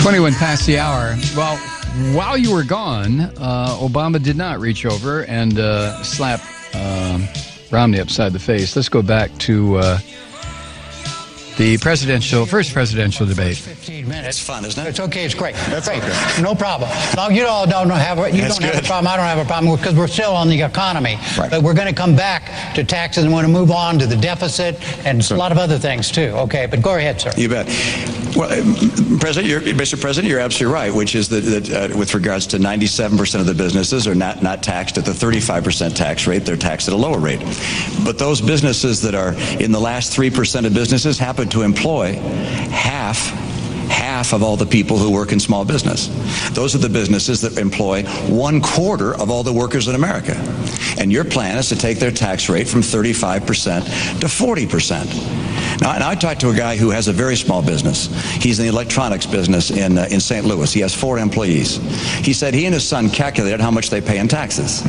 21 past the hour. Well, while you were gone, Obama did not reach over and slap Romney upside the face. Let's go back to the first presidential debate. 15 minutes. It's fun, isn't it? It's okay. It's great. That's great. Okay. No problem. No, you all don't have a problem. I don't have a problem because we're still on the economy. Right. But we're going to come back to taxes and want to move on to the deficit and a lot of other things too. Okay, but go ahead, sir. You bet. Well, Mr. President, you're absolutely right, which is that with regards to 97% of the businesses are not taxed at the 35% tax rate. They're taxed at a lower rate. But those businesses that are in the last 3% of businesses happen to employ half of all the people who work in small business. Those are the businesses that employ 1/4 of all the workers in America. And your plan is to take their tax rate from 35% to 40%. Now, and I talked to a guy who has a very small business. He's in the electronics business in St. Louis. He has 4 employees. He said he and his son calculated how much they pay in taxes.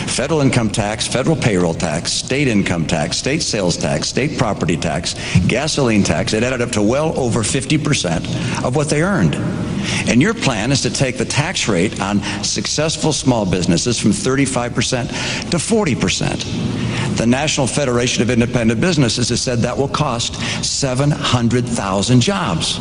Federal income tax, federal payroll tax, state income tax, state sales tax, state property tax, gasoline tax. It added up to well over 50% of what they earned. And your plan is to take the tax rate on successful small businesses from 35% to 40%. The National Federation of Independent Businesses has said that will cost 700,000 jobs.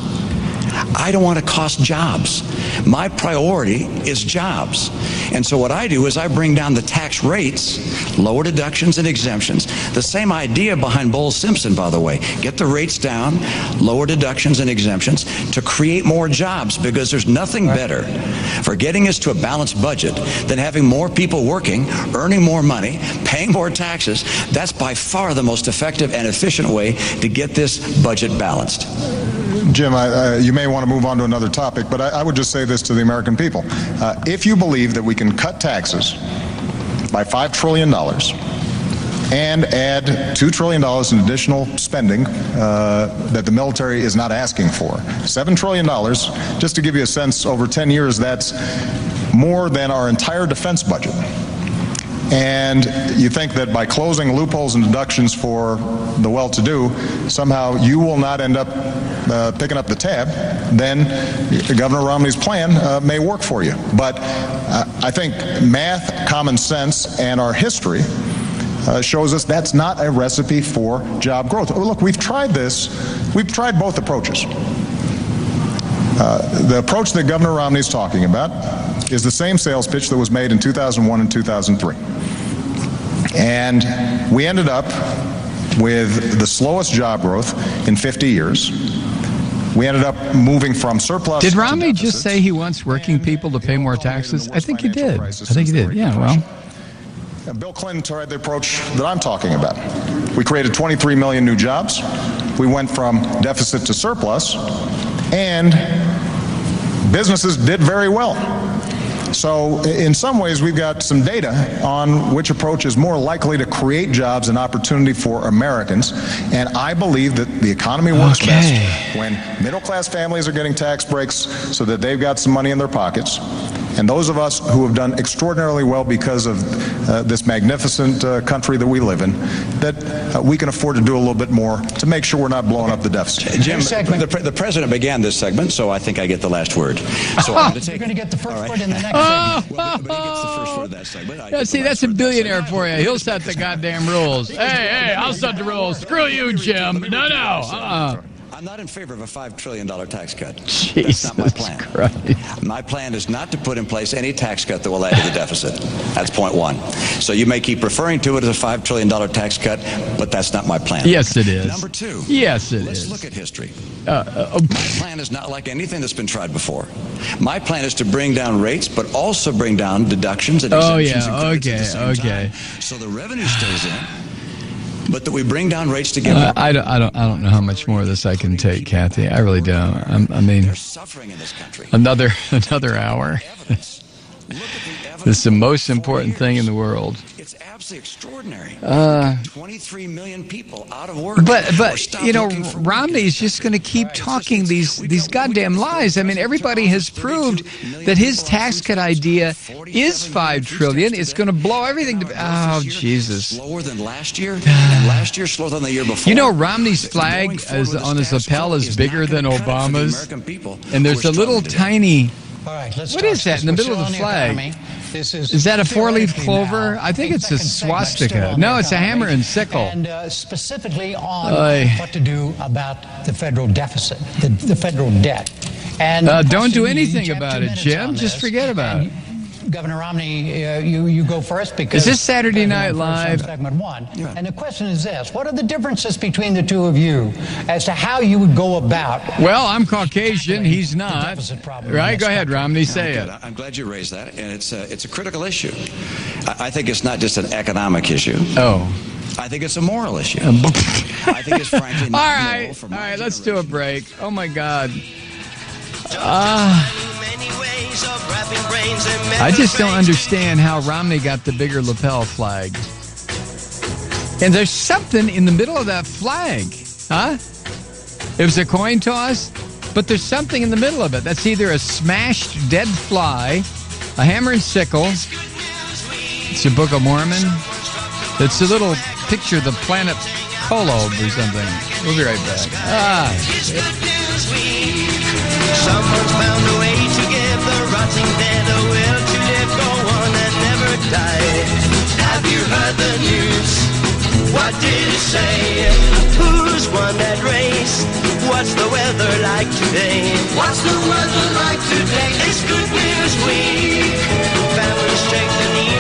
I don't want to cost jobs. My priority is jobs. And so what I do is I bring down the tax rates, lower deductions and exemptions. The same idea behind Bowles-Simpson, by the way. Get the rates down, lower deductions and exemptions to create more jobs, because there's nothing better for getting us to a balanced budget than having more people working, earning more money, paying more taxes. That's by far the most effective and efficient way to get this budget balanced. Jim, you may want to move on to another topic, but I would just say this to the American people. If you believe that we can cut taxes by $5 trillion and add $2 trillion in additional spending that the military is not asking for, $7 trillion, just to give you a sense, over 10 years, that's more than our entire defense budget. And you think that by closing loopholes and deductions for the well-to-do, somehow you will not end up picking up the tab, then Governor Romney's plan may work for you. But I think math, common sense, and our history shows us that's not a recipe for job growth. Look, we've tried this. We've tried both approaches. The approach that Governor Romney's talking about is the same sales pitch that was made in 2001 and 2003. And we ended up with the slowest job growth in 50 years. We ended up moving from surplus. Did Romney just say he wants working people to pay more taxes? I think he did. Yeah, well. Bill Clinton tried the approach that I'm talking about. We created 23 million new jobs. We went from deficit to surplus, and businesses did very well. So in some ways, we've got some data on which approach is more likely to create jobs and opportunity for Americans. And I believe that the economy works best when middle-class families are getting tax breaks so that they've got some money in their pockets. And those of us who have done extraordinarily well because of this magnificent country that we live in, that we can afford to do a little bit more to make sure we're not blowing up the deficit. Jim, the president began this segment, so I think I get the last word. So I'm You're going to get the first word in the next segment. Well, but he gets the first word of that segment. Yeah, see, that's a billionaire for you. He'll set the goddamn rules. Hey, I'll set the rules. Screw you, Jim. No. I'm not in favor of a $5 trillion tax cut. Jesus That's not my plan. Christ. My plan is not to put in place any tax cut that will add to the deficit. That's point one. So you may keep referring to it as a $5 trillion tax cut, but that's not my plan. Yes, it is. Number two. Yes, it let's is. look at history. My plan is not like anything that's been tried before. My plan is to bring down rates, but also bring down deductions and exemptions and credits at the same time, so the revenue stays in, but that we bring down rates together. I don't know how much more of this I can take, Kathy. I really don't. I mean, there's suffering in this country. Another hour. This is the most important thing in the world. It's absolutely extraordinary. 23 million people out of work. But Romney's just going to keep talking these goddamn lies. I mean, everybody has proved that his tax cut idea is $5 trillion. It's going to blow everything to... Oh, Jesus. Slower than last year, and last year slower than the year before. You know, Romney's flag on his lapel is bigger than Obama's. And there's a little tiny... All right, what is that in the middle of the flag? Is that a four-leaf clover? I think it's a swastika. No, it's a hammer and sickle. And specifically on what to do about the federal deficit, the federal debt. And don't do anything about it, Jim. Just forget about it. Governor Romney, you go first because... Is this Saturday Night Live? Segment 1. Yeah. And the question is this. What are the differences between the two of you as to how you would go about... Well, I'm Caucasian. He's not. Right? Go ahead, Romney. Say it. I'm glad you raised that. And it's a critical issue. I think it's not just an economic issue. Oh. I think it's a moral issue. I think it's frankly not moral for my All right, let's do a break. Oh, my God. I just don't understand how Romney got the bigger lapel flag. And there's something in the middle of that flag. Huh? It was a coin toss, but there's something in the middle of it. That's either a smashed dead fly, a hammer and sickle. It's a Book of Mormon. It's a little picture of the planet Kolob or something. We'll be right back. Someone's found a way to give the rotting dead a will to live, go on and never die. Have you heard the news? What did it say? Who's won that race? What's the weather like today? What's the weather like today? It's Good News Week. Family strength and need